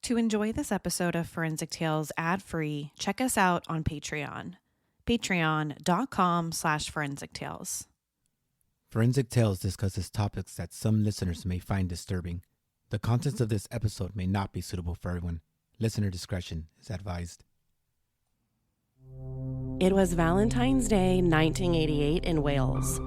To enjoy this episode of Forensic Tales ad-free, check us out on Patreon. Patreon.com/Forensic Tales. Forensic Tales discusses topics that some listeners may find disturbing. The contents of this episode may not be suitable for everyone. Listener discretion is advised. It was Valentine's Day 1988 in Wales.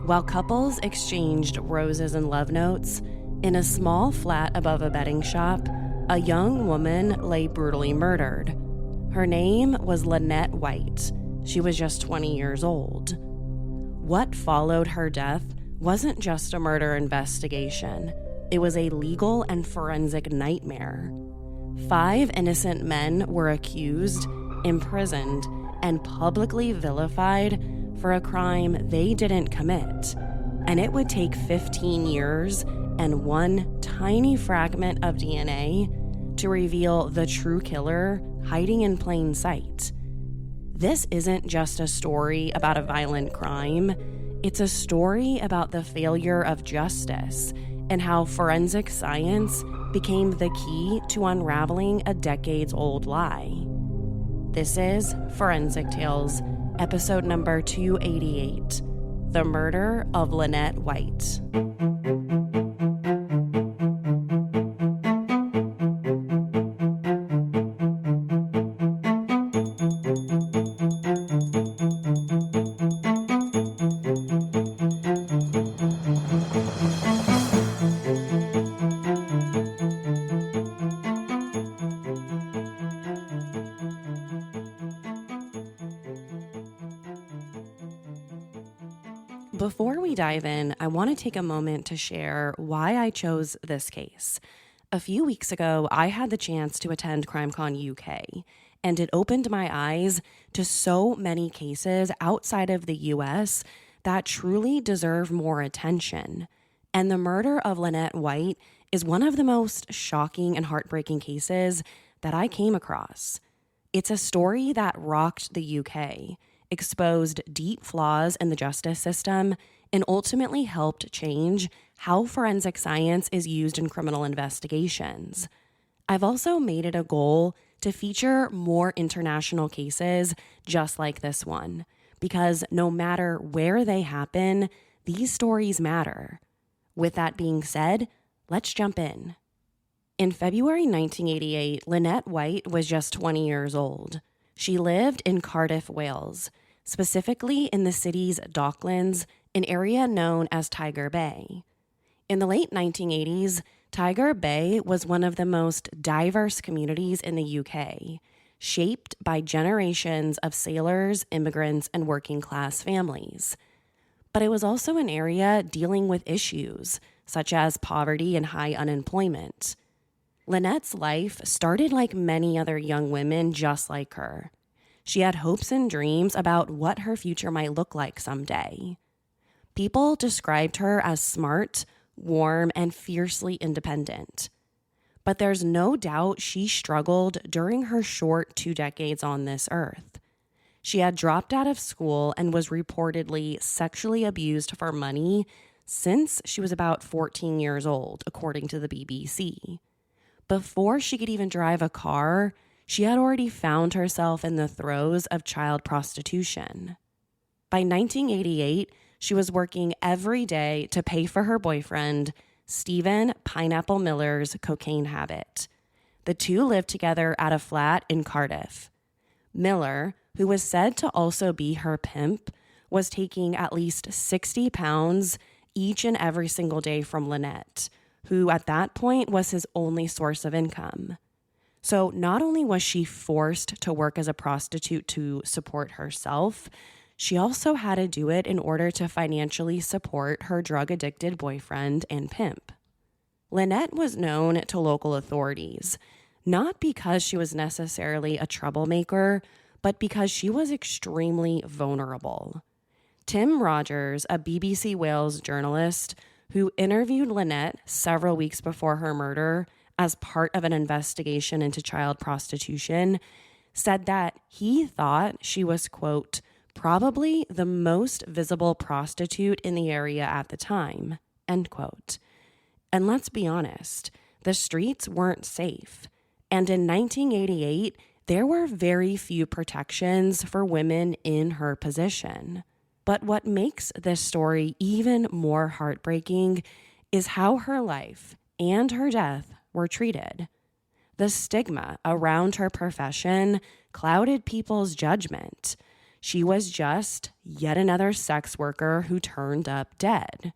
While couples exchanged roses and love notes, in a small flat above a betting shop, a young woman lay brutally murdered. Her name was Lynette White. She was just 20 years old. What followed her death wasn't just a murder investigation. It was a legal and forensic nightmare. 5 innocent men were accused, imprisoned, and publicly vilified for a crime they didn't commit. And it would take 15 years and one tiny fragment of DNA to reveal the true killer hiding in plain sight. This isn't just a story about a violent crime. It's a story about the failure of justice and how forensic science became the key to unraveling a decades-old lie. This is Forensic Tales, episode number 288, The Murder of Lynette White. Before we dive in, I want to take a moment to share why I chose this case. A few weeks ago, I had the chance to attend CrimeCon UK, and it opened my eyes to so many cases outside of the US that truly deserve more attention. And the murder of Lynette White is one of the most shocking and heartbreaking cases that I came across. It's a story that rocked the UK, exposed deep flaws in the justice system, and ultimately helped change how forensic science is used in criminal investigations. I've also made it a goal to feature more international cases just like this one, because no matter where they happen, these stories matter. With that being said, let's jump in. In February 1988, Lynette White was just 20 years old. She lived in Cardiff, Wales, specifically in the city's Docklands, an area known as Tiger Bay. In the late 1980s, Tiger Bay was one of the most diverse communities in the UK, shaped by generations of sailors, immigrants, and working-class families. But it was also an area dealing with issues such as poverty and high unemployment. Lynette's life started like many other young women just like her. She had hopes and dreams about what her future might look like someday. People described her as smart, warm, and fiercely independent. But there's no doubt she struggled during her short 2 decades on this earth. She had dropped out of school and was reportedly sexually abused for money since she was about 14 years old, according to the BBC. Before she could even drive a car, she had already found herself in the throes of child prostitution. By 1988, she was working every day to pay for her boyfriend, Stephen Pineapple Miller's cocaine habit. The two lived together at a flat in Cardiff. Miller, who was said to also be her pimp, was taking at least 60 pounds each and every single day from Lynette, who at that point was his only source of income. So not only was she forced to work as a prostitute to support herself, she also had to do it in order to financially support her drug-addicted boyfriend and pimp. Lynette was known to local authorities, not because she was necessarily a troublemaker, but because she was extremely vulnerable. Tim Rogers, a BBC Wales journalist who interviewed Lynette several weeks before her murder as part of an investigation into child prostitution, said that he thought she was, quote, probably the most visible prostitute in the area at the time, end quote. And let's be honest, the streets weren't safe. And in 1988, there were very few protections for women in her position. But what makes this story even more heartbreaking is how her life and her death were treated. The stigma around her profession clouded people's judgment. She was just yet another sex worker who turned up dead.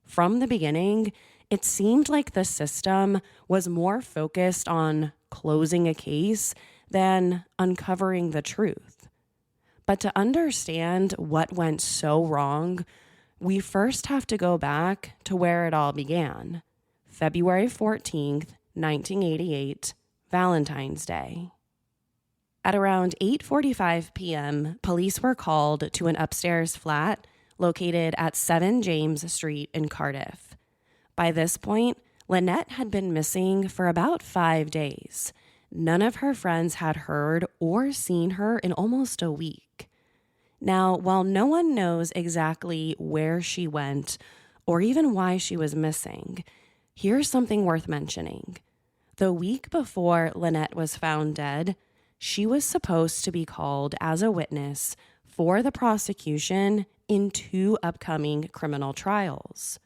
From the beginning, it seemed like the system was more focused on closing a case than uncovering the truth. But to understand what went so wrong, we first have to go back to where it all began. February 14th, 1988, Valentine's Day. At around 8:45 p.m., police were called to an upstairs flat located at 7 James Street in Cardiff. By this point, Lynette had been missing for about 5 days. None of her friends had heard or seen her in almost a week. Now, while no one knows exactly where she went or even why she was missing, here's something worth mentioning. The week before Lynette was found dead, she was supposed to be called as a witness for the prosecution in 2 upcoming criminal trials.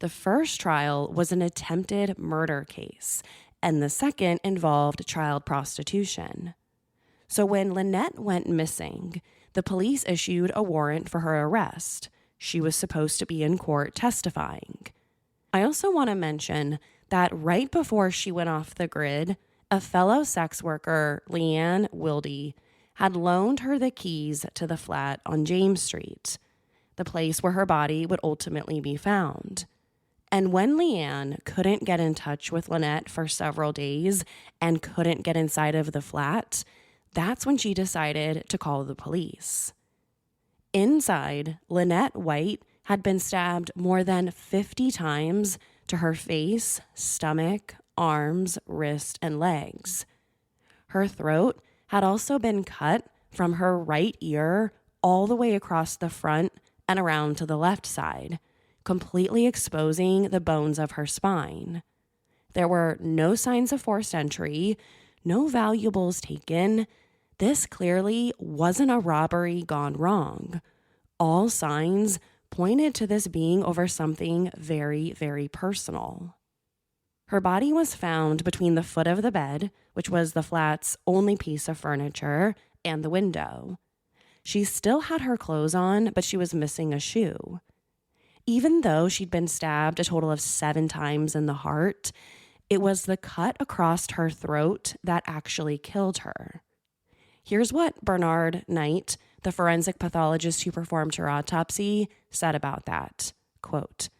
The first trial was an attempted murder case, and the second involved child prostitution. So when Lynette went missing, the police issued a warrant for her arrest. She was supposed to be in court testifying. I also want to mention that right before she went off the grid, a fellow sex worker, Lynette White, had loaned her the keys to the flat on James Street, the place where her body would ultimately be found. And when Lynette couldn't get in touch with Lynette for several days and couldn't get inside of the flat, that's when she decided to call the police. Inside, Lynette White had been stabbed more than 50 times to her face, stomach, arms, wrist, and legs. Her throat had also been cut from her right ear all the way across the front and around to the left side, completely exposing the bones of her spine. There were no signs of forced entry, no valuables taken. This clearly wasn't a robbery gone wrong. All signs pointed to this being over something very, very personal. Her body was found between the foot of the bed, which was the flat's only piece of furniture, and the window. She still had her clothes on, but she was missing a shoe. Even though she'd been stabbed a total of 7 times in the heart, it was the cut across her throat that actually killed her. Here's what Bernard Knight, the forensic pathologist who performed her autopsy, said about that. Quote,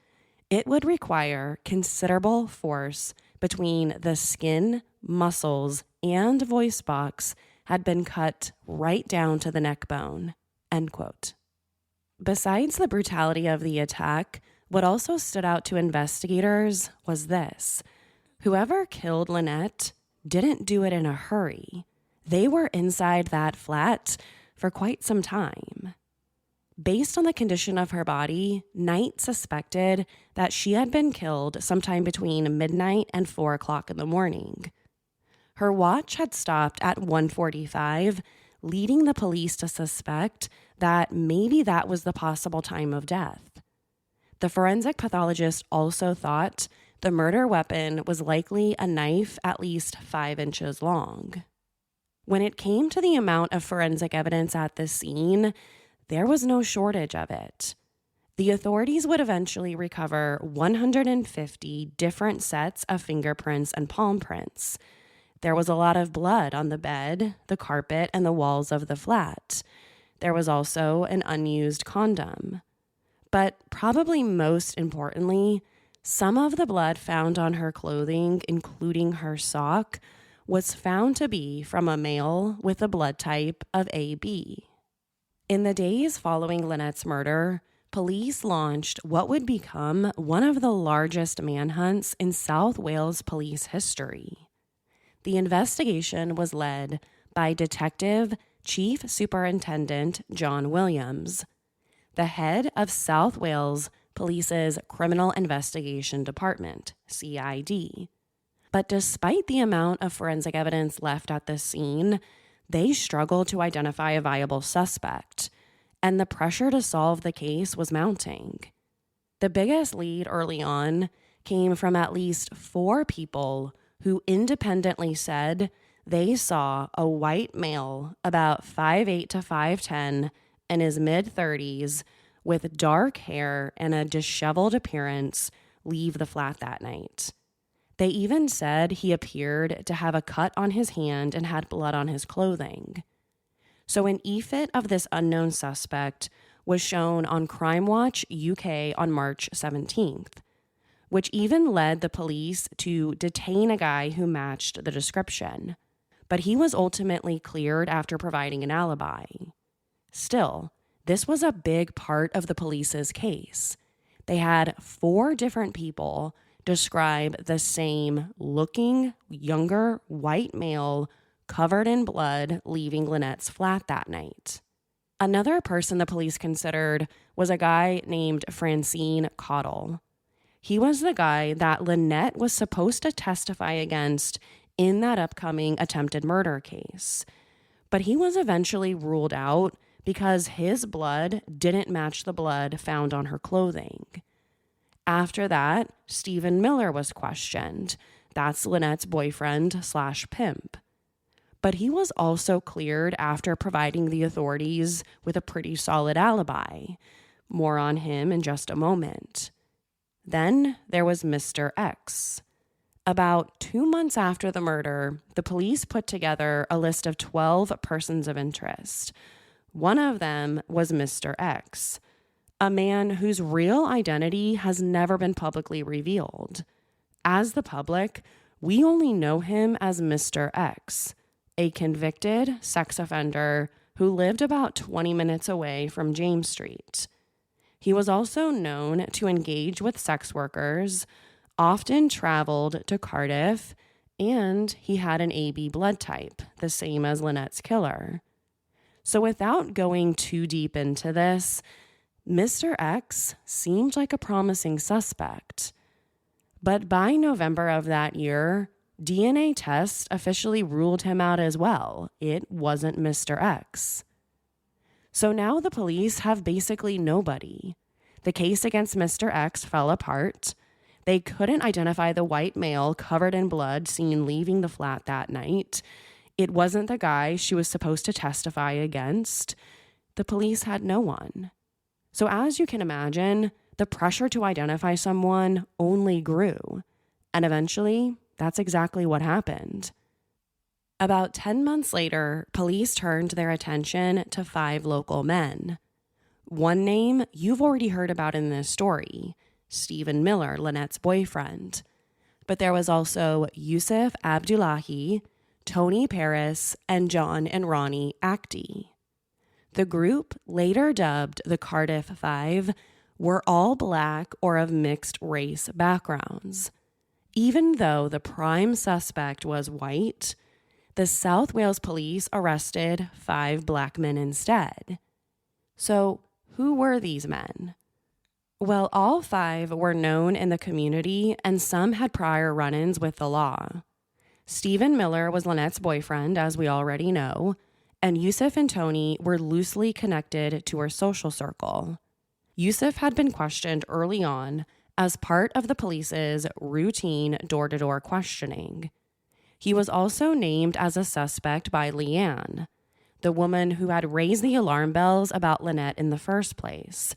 "It would require considerable force between the skin, muscles, and voice box had been cut right down to the neck bone." End quote. Besides the brutality of the attack, what also stood out to investigators was this. Whoever killed Lynette didn't do it in a hurry. They were inside that flat for quite some time. Based on the condition of her body, Knight suspected that she had been killed sometime between midnight and 4 o'clock in the morning. Her watch had stopped at 1:45, leading the police to suspect that maybe that was the possible time of death. The forensic pathologist also thought the murder weapon was likely a knife at least 5 inches long. When it came to the amount of forensic evidence at the scene, there was no shortage of it. The authorities would eventually recover 150 different sets of fingerprints and palm prints. There was a lot of blood on the bed, the carpet, and the walls of the flat. There was also an unused condom. But probably most importantly, some of the blood found on her clothing, including her sock, was found to be from a male with a blood type of AB. In the days following Lynette's murder, police launched what would become one of the largest manhunts in South Wales police history. The investigation was led by Detective Chief Superintendent John Williams, the head of South Wales Police's Criminal Investigation Department, CID. But despite the amount of forensic evidence left at the scene, they struggled to identify a viable suspect, and the pressure to solve the case was mounting. The biggest lead early on came from at least 4 people who independently said they saw a white male about 5'8" to 5'10" in his mid-30s with dark hair and a disheveled appearance leave the flat that night. They even said he appeared to have a cut on his hand and had blood on his clothing. So an e-fit of this unknown suspect was shown on Crime Watch UK on March 17th, which even led the police to detain a guy who matched the description. But he was ultimately cleared after providing an alibi. Still, this was a big part of the police's case. They had 4 different people describe the same looking, younger, white male covered in blood leaving Lynette's flat that night. Another person the police considered was a guy named Francine Cottle. He was the guy that Lynette was supposed to testify against in that upcoming attempted murder case. But he was eventually ruled out because his blood didn't match the blood found on her clothing. After that, Stephen Miller was questioned. That's Lynette's boyfriend/pimp. But he was also cleared after providing the authorities with a pretty solid alibi. More on him in just a moment. Then there was Mr. X. About 2 months after the murder, the police put together a list of 12 persons of interest. One of them was Mr. X, a man whose real identity has never been publicly revealed. As the public, we only know him as Mr. X, a convicted sex offender who lived about 20 minutes away from James Street. He was also known to engage with sex workers, often traveled to Cardiff, and he had an AB blood type, the same as Lynette's killer. So without going too deep into this, Mr. X seemed like a promising suspect. But by November of that year, DNA tests officially ruled him out as well. It wasn't Mr. X. So now the police have basically nobody. The case against Mr. X fell apart. They couldn't identify the white male covered in blood seen leaving the flat that night. It wasn't the guy she was supposed to testify against. The police had no one. So as you can imagine, the pressure to identify someone only grew. And eventually, that's exactly what happened. About 10 months later, police turned their attention to 5 local men. One name you've already heard about in this story, Stephen Miller, Lynette's boyfriend. But there was also Yusuf Abdullahi, Tony Paris, and John and Ronnie Acti. The group, later dubbed the Cardiff Five, were all Black or of mixed race backgrounds. Even though the prime suspect was white, the South Wales police arrested 5 Black men instead. So, who were these men? Well, all 5 were known in the community, and some had prior run-ins with the law. Stephen Miller was Lynette's boyfriend, as we already know, and Yusuf and Tony were loosely connected to her social circle. Yusuf had been questioned early on as part of the police's routine door-to-door questioning. He was also named as a suspect by Leanne, the woman who had raised the alarm bells about Lynette in the first place.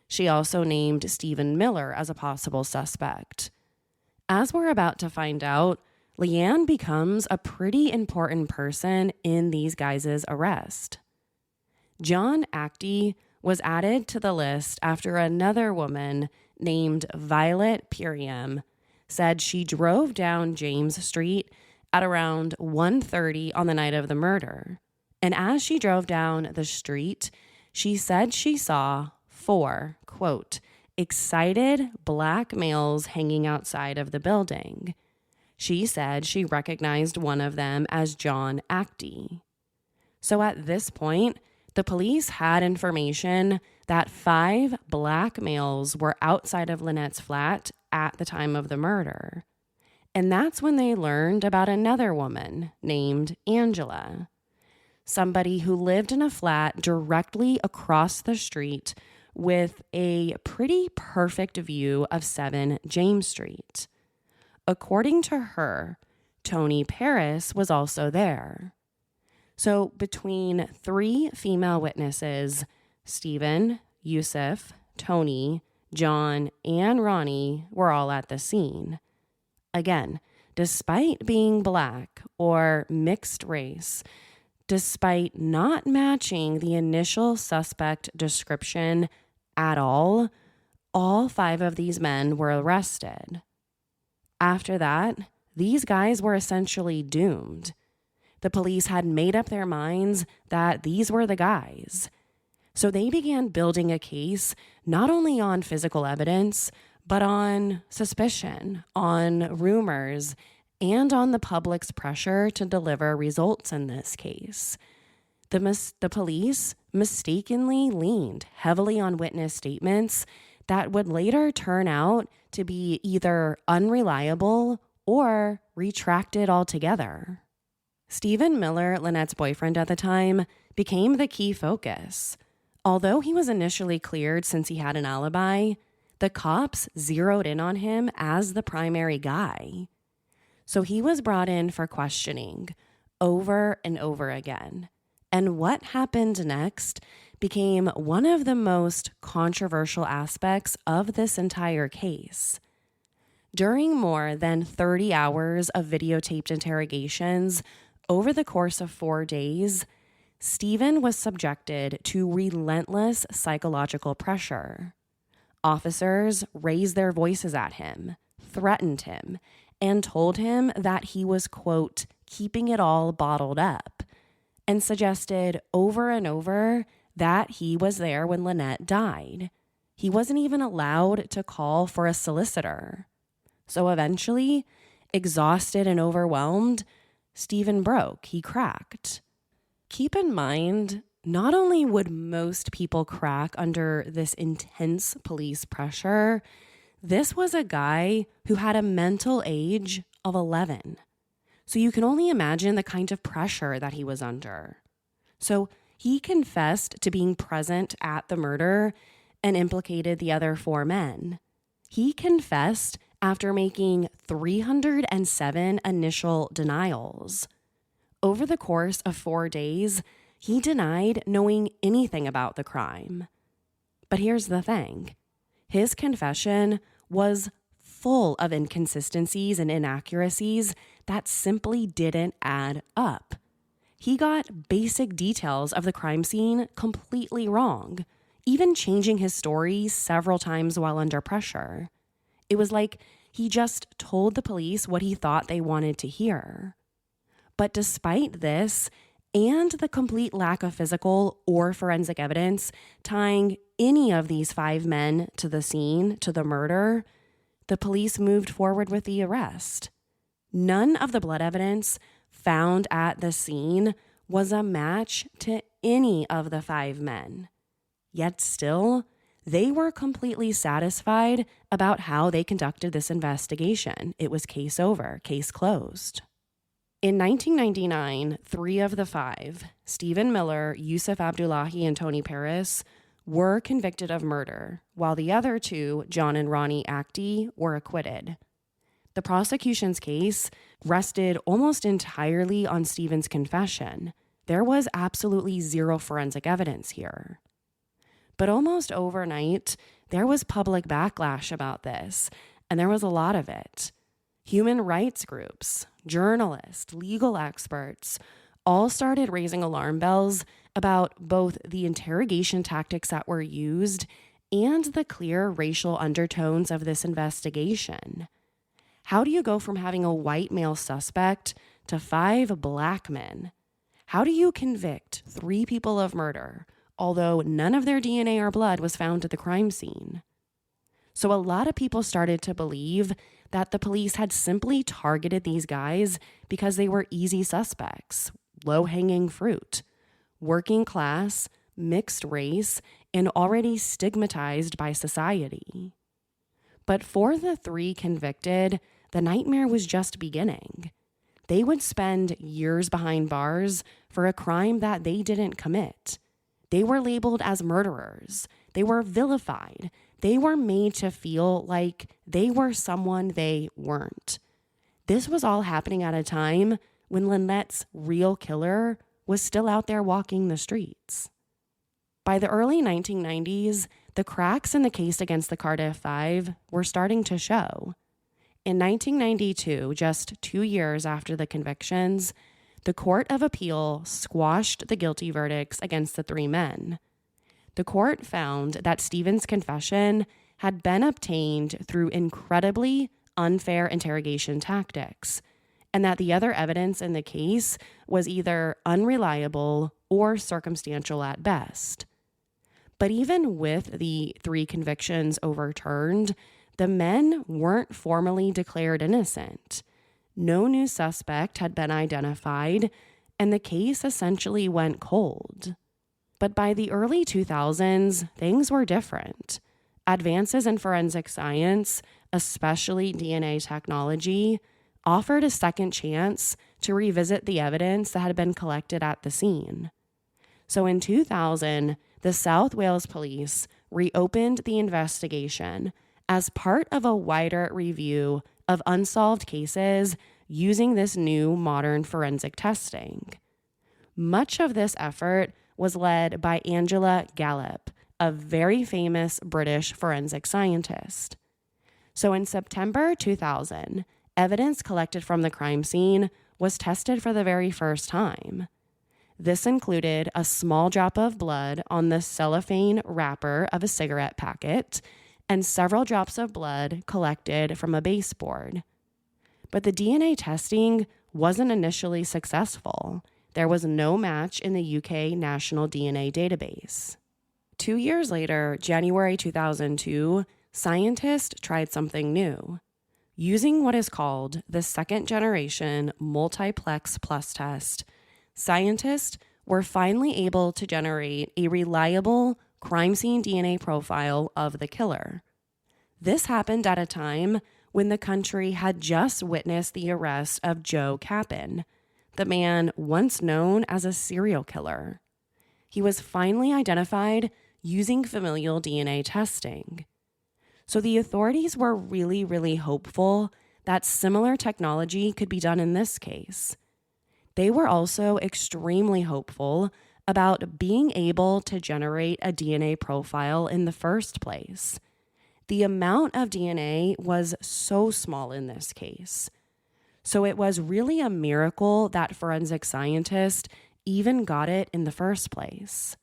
She also named Stephen Miller as a possible suspect. As we're about to find out, Leanne becomes a pretty important person in these guys' arrest. John Acti was added to the list after another woman named Violet Puriam said she drove down James Street at around 1:30 on the night of the murder. And as she drove down the street, she said she saw 4, quote, excited Black males hanging outside of the building. She said she recognized one of them as John Acti. So at this point, the police had information that 5 Black males were outside of Lynette's flat at the time of the murder. And that's when they learned about another woman named Angela, somebody who lived in a flat directly across the street with a pretty perfect view of 7 James Street. According to her, Tony Paris was also there. So between 3 female witnesses, Stephen, Yusuf, Tony, John, and Ronnie were all at the scene. Again, despite being black or mixed race, despite not matching the initial suspect description at all 5 of these men were arrested. After that, these guys were essentially doomed. The police had made up their minds that these were the guys. So they began building a case not only on physical evidence, but on suspicion, on rumors, and on the public's pressure to deliver results in this case. The police mistakenly leaned heavily on witness statements that would later turn out to be either unreliable or retracted altogether. Stephen Miller, Lynette's boyfriend at the time, became the key focus. Although he was initially cleared since he had an alibi, the cops zeroed in on him as the primary guy. So he was brought in for questioning over and over again. And what happened next became one of the most controversial aspects of this entire case. During more than 30 hours of videotaped interrogations over the course of 4 days, Stephen was subjected to relentless psychological pressure. Officers raised their voices at him, threatened him, and told him that he was, quote, keeping it all bottled up, and suggested over and over that he was there when Lynette died. He wasn't even allowed to call for a solicitor. So eventually, exhausted and overwhelmed, Stephen broke. He cracked. Keep in mind, not only would most people crack under this intense police pressure, this was a guy who had a mental age of 11. So you can only imagine the kind of pressure that he was under. So he confessed to being present at the murder and implicated the other 4 men. He confessed after making 307 initial denials. Over the course of 4 days, he denied knowing anything about the crime. But here's the thing. His confession was full of inconsistencies and inaccuracies that simply didn't add up. He got basic details of the crime scene completely wrong, even changing his story several times while under pressure. It was like he just told the police what he thought they wanted to hear. But despite this, and the complete lack of physical or forensic evidence tying any of these 5 men to the scene, to the murder, the police moved forward with the arrest. None of the blood evidence found at the scene was a match to any of the 5 men. Yet still, they were completely satisfied about how they conducted this investigation. It was case over, case closed. In 1999, 3 of the 5, Stephen Miller, Yusuf Abdullahi, and Tony Paris, were convicted of murder, while the other 2, John and Ronnie Actie, were acquitted. The prosecution's case rested almost entirely on Stephen's confession. There was absolutely zero forensic evidence here. But almost overnight, there was public backlash about this, and there was a lot of it. Human rights groups, journalists, legal experts all started raising alarm bells about both the interrogation tactics that were used and the clear racial undertones of this investigation. How do you go from having a white male suspect to 5 black men? How do you convict 3 people of murder, although none of their DNA or blood was found at the crime scene? So a lot of people started to believe that the police had simply targeted these guys because they were easy suspects, low-hanging fruit, working class, mixed race, and already stigmatized by society. But for the 3 convicted, the nightmare was just beginning. They would spend years behind bars for a crime that they didn't commit. They were labeled as murderers. They were vilified. They were made to feel like they were someone they weren't. This was all happening at a time when Lynette's real killer was still out there walking the streets. By the early 1990s, the cracks in the case against the Cardiff Five were starting to show. In 1992, just 2 years after the convictions, the Court of Appeal squashed the guilty verdicts against the three men. The court found that Stephen's confession had been obtained through incredibly unfair interrogation tactics, and that the other evidence in the case was either unreliable or circumstantial at best. But even with the 3 convictions overturned, the men weren't formally declared innocent. No new suspect had been identified, and the case essentially went cold. But by the early 2000s, things were different. Advances in forensic science, especially DNA technology, offered a second chance to revisit the evidence that had been collected at the scene. So in 2000, the South Wales Police reopened the investigation as part of a wider review of unsolved cases using this new modern forensic testing. Much of this effort was led by Angela Gallup, a very famous British forensic scientist. So in September 2000, evidence collected from the crime scene was tested for the very first time. This included a small drop of blood on the cellophane wrapper of a cigarette packet and several drops of blood collected from a baseboard. But the DNA testing wasn't initially successful. There was no match in the UK National DNA Database. 2 years later, January 2002, scientists tried something new. Using what is called the second-generation multiplex plus test, scientists were finally able to generate a reliable crime scene DNA profile of the killer. This happened at a time when the country had just witnessed the arrest of Joe Capin, the man once known as a serial killer. He was finally identified using familial DNA testing. So the authorities were really hopeful that similar technology could be done in this case. They were also extremely hopeful about being able to generate a DNA profile in the first place. The amount of DNA was so small in this case. So it was really a miracle that forensic scientists even got it in the first place.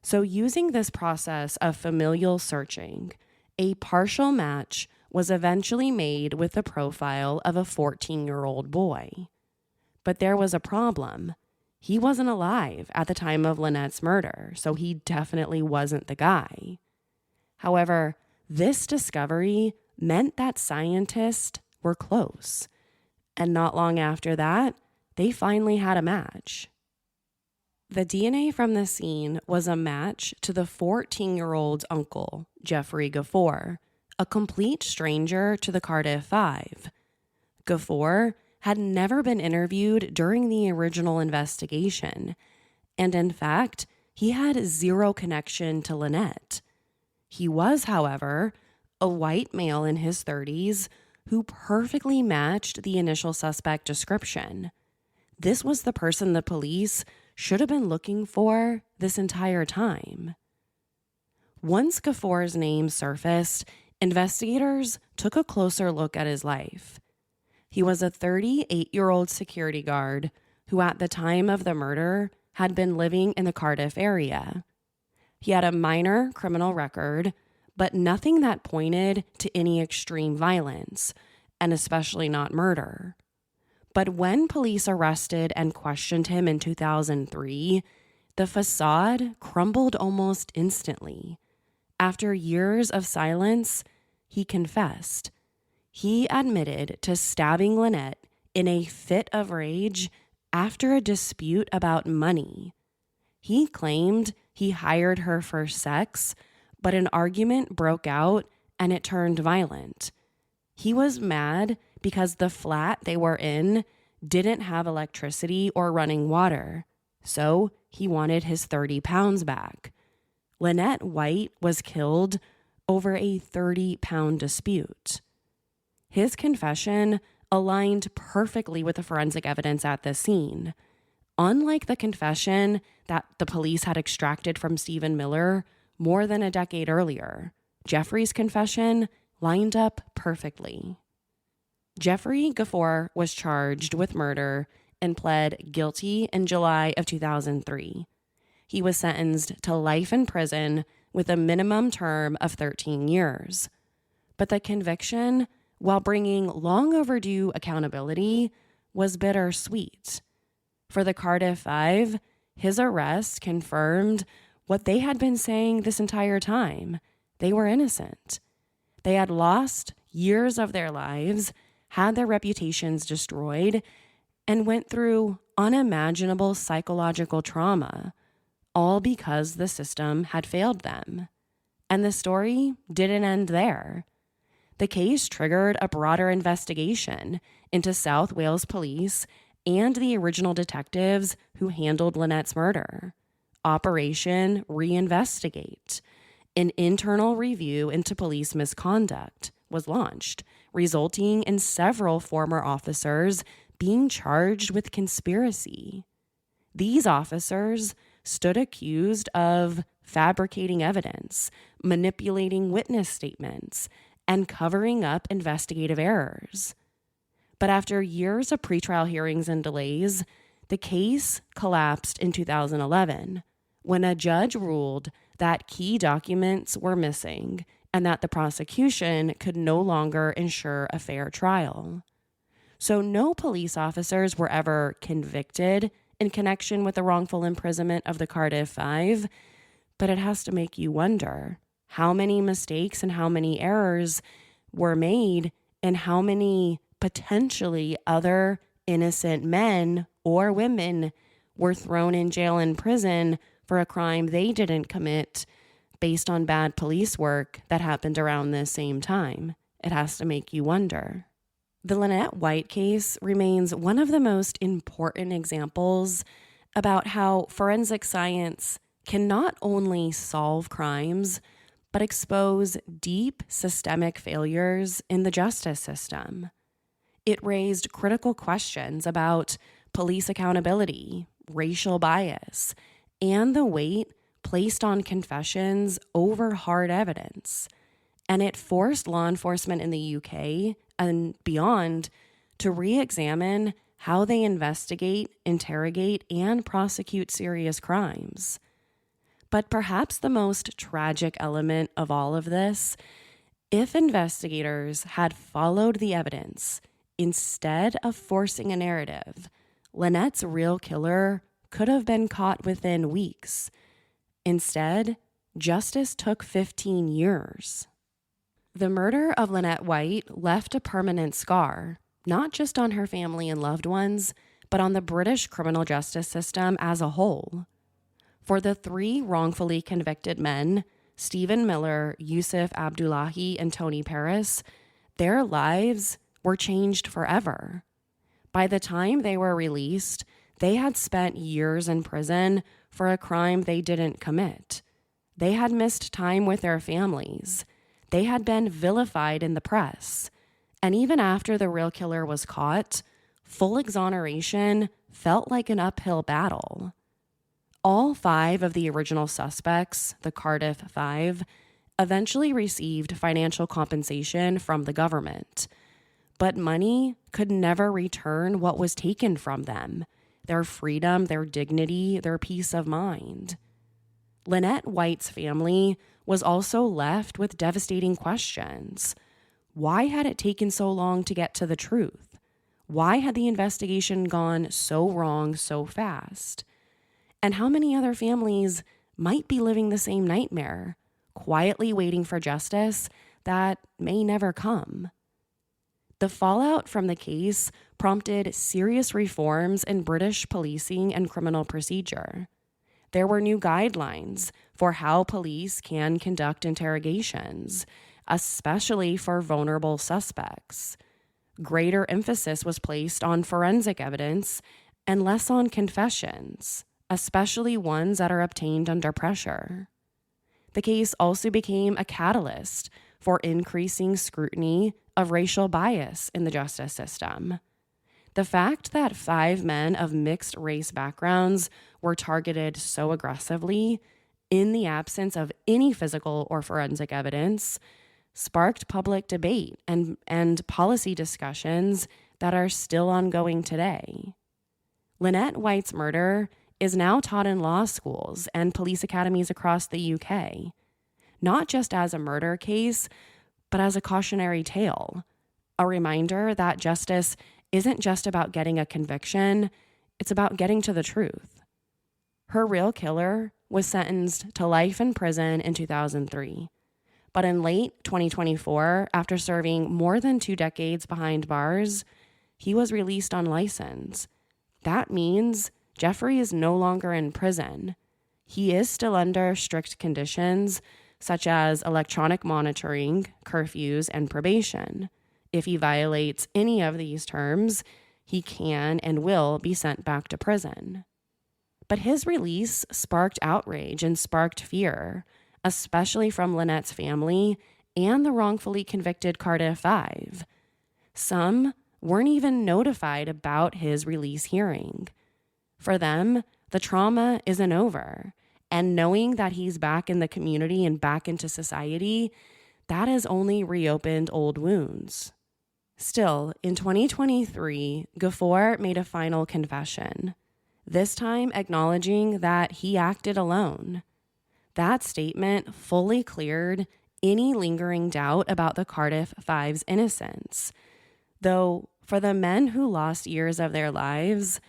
So using this process of familial searching, a partial match was eventually made with the profile of a 14-year-old boy. But there was a problem. He wasn't alive at the time of Lynette's murder, so he definitely wasn't the guy. However, this discovery meant that scientists were close. And not long after that, they finally had a match. The DNA from the scene was a match to the 14-year-old's uncle, Jeffrey Gaffor, a complete stranger to the Cardiff Five. Gaffor had never been interviewed during the original investigation, and in fact, he had zero connection to Lynette. He was, however, a white male in his 30s who perfectly matched the initial suspect description. This was the person the police should have been looking for this entire time. Once Gaffor's name surfaced, investigators took a closer look at his life. He was a 38-year-old security guard who at the time of the murder had been living in the Cardiff area. He had a minor criminal record, but nothing that pointed to any extreme violence, and especially not murder. But when police arrested and questioned him in 2003, the facade crumbled almost instantly. After years of silence, he confessed. He admitted to stabbing Lynette in a fit of rage after a dispute about money. He claimed he hired her for sex, but an argument broke out and it turned violent. He was mad because the flat they were in didn't have electricity or running water, so he wanted his 30 pounds back. Lynette White was killed over a 30-pound dispute. His confession aligned perfectly with the forensic evidence at the scene. Unlike the confession that the police had extracted from Stephen Miller more than a decade earlier, Jeffrey's confession lined up perfectly. Jeffrey Gafford was charged with murder and pled guilty in July of 2003. He was sentenced to life in prison with a minimum term of 13 years. But the conviction, while bringing long overdue accountability, was bittersweet. For the Cardiff Five, his arrest confirmed what they had been saying this entire time. They were innocent. They had lost years of their lives, had their reputations destroyed, and went through unimaginable psychological trauma, all because the system had failed them. And the story didn't end there. The case triggered a broader investigation into South Wales Police and the original detectives who handled Lynette's murder. Operation Reinvestigate, an internal review into police misconduct, was launched, resulting in several former officers being charged with conspiracy. These officers stood accused of fabricating evidence, manipulating witness statements, and covering up investigative errors. But after years of pretrial hearings and delays, the case collapsed in 2011 when a judge ruled that key documents were missing and that the prosecution could no longer ensure a fair trial. So no police officers were ever convicted in connection with the wrongful imprisonment of the Cardiff Five, but it has to make you wonder how many mistakes and how many errors were made and how many potentially other innocent men or women were thrown in jail and prison for a crime they didn't commit based on bad police work that happened around this same time. It has to make you wonder. The Lynette White case remains one of the most important examples about how forensic science can not only solve crimes, but expose deep systemic failures in the justice system. It raised critical questions about police accountability, racial bias, and the weight placed on confessions over hard evidence. And it forced law enforcement in the UK and beyond to re-examine how they investigate, interrogate, and prosecute serious crimes. But perhaps the most tragic element of all of this, if investigators had followed the evidence instead of forcing a narrative, Lynette's real killer could have been caught within weeks. Instead, justice took 15 years. The murder of Lynette White left a permanent scar, not just on her family and loved ones, but on the British criminal justice system as a whole. For the three wrongfully convicted men, Stephen Miller, Yusuf Abdullahi, and Tony Paris, their lives were changed forever. By the time they were released, they had spent years in prison for a crime they didn't commit. They had missed time with their families. They had been vilified in the press. And even after the real killer was caught, full exoneration felt like an uphill battle. All five of the original suspects, the Cardiff Five, eventually received financial compensation from the government. But money could never return what was taken from them: their freedom, their dignity, their peace of mind. Lynette White's family was also left with devastating questions. Why had it taken so long to get to the truth? Why had the investigation gone so wrong so fast? And how many other families might be living the same nightmare, quietly waiting for justice that may never come? The fallout from the case prompted serious reforms in British policing and criminal procedure. There were new guidelines for how police can conduct interrogations, especially for vulnerable suspects. Greater emphasis was placed on forensic evidence and less on confessions, especially ones that are obtained under pressure. The case also became a catalyst for increasing scrutiny of racial bias in the justice system. The fact that 5 men of mixed race backgrounds were targeted so aggressively in the absence of any physical or forensic evidence sparked public debate and policy discussions that are still ongoing today. Lynette White's murder is now taught in law schools and police academies across the UK, not just as a murder case, but as a cautionary tale, a reminder that justice isn't just about getting a conviction, it's about getting to the truth. Her real killer was sentenced to life in prison in 2003. But in late 2024, after serving more than 2 decades behind bars, he was released on license. That means Jeffrey is no longer in prison. He is still under strict conditions, such as electronic monitoring, curfews, and probation. If he violates any of these terms, he can and will be sent back to prison. But his release sparked outrage and sparked fear, especially from Lynette's family and the wrongfully convicted Cardiff 5. Some weren't even notified about his release hearing. For them, the trauma isn't over, and knowing that he's back in the community and back into society, that has only reopened old wounds. Still, in 2023, Ghaffar made a final confession, this time acknowledging that he acted alone. That statement fully cleared any lingering doubt about the Cardiff 5's innocence. Though, for the men who lost years of their lives,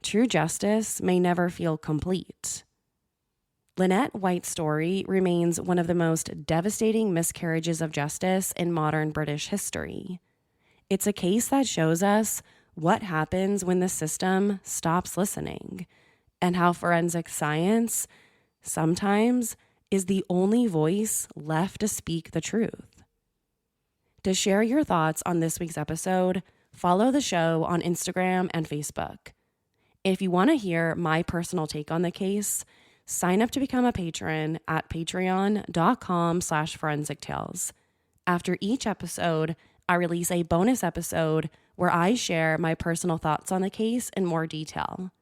true justice may never feel complete. Lynette White's story remains one of the most devastating miscarriages of justice in modern British history. It's a case that shows us what happens when the system stops listening, and how forensic science sometimes is the only voice left to speak the truth. To share your thoughts on this week's episode, follow the show on Instagram and Facebook. If you want to hear my personal take on the case, sign up to become a patron at patreon.com/forensictales. After each episode, I release a bonus episode where I share my personal thoughts on the case in more detail.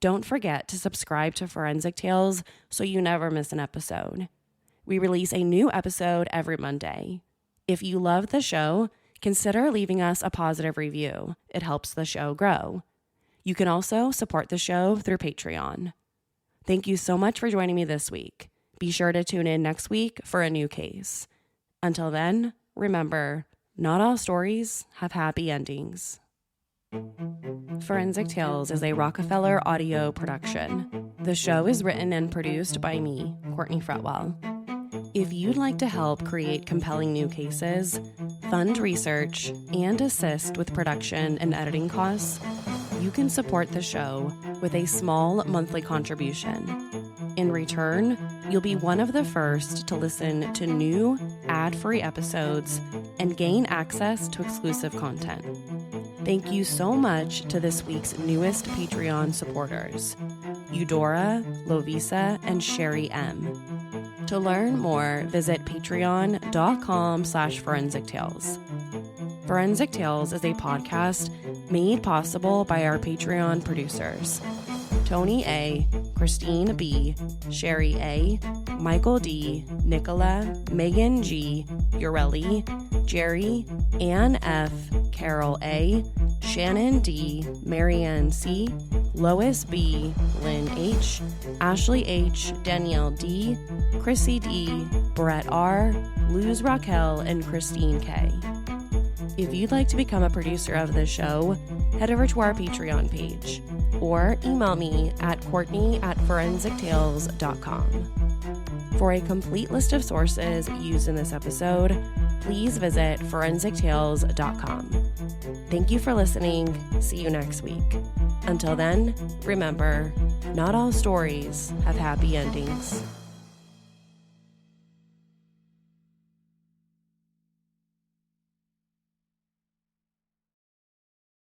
Don't forget to subscribe to Forensic Tales so you never miss an episode. We release a new episode every Monday. If you love the show, consider leaving us a positive review. It helps the show grow. You can also support the show through Patreon. Thank you so much for joining me this week. Be sure to tune in next week for a new case. Until then, remember, not all stories have happy endings. Forensic Tales is a Rockefeller audio production. The show is written and produced by me, Courtney Fretwell. If you'd like to help create compelling new cases, fund research, and assist with production and editing costs, you can support the show with a small monthly contribution. In return, you'll be one of the first to listen to new, ad-free episodes and gain access to exclusive content. Thank you so much to this week's newest Patreon supporters, Eudora, Lovisa, and Sherry M. To learn more, visit patreon.com/forensictales. Forensic Tales is a podcast made possible by our Patreon producers, Tony A., Christine B., Sherry A., Michael D., Nicola, Megan G., Ureli, Jerry, Ann F., Carol A., Shannon D., Marianne C., Lois B., Lynn H., Ashley H., Danielle D., Chrissy D., Brett R., Luz Raquel, and Christine K. If you'd like to become a producer of this show, head over to our Patreon page or email me at courtney@forensictales.com. For a complete list of sources used in this episode, please visit forensictales.com. Thank you for listening. See you next week. Until then, remember, not all stories have happy endings.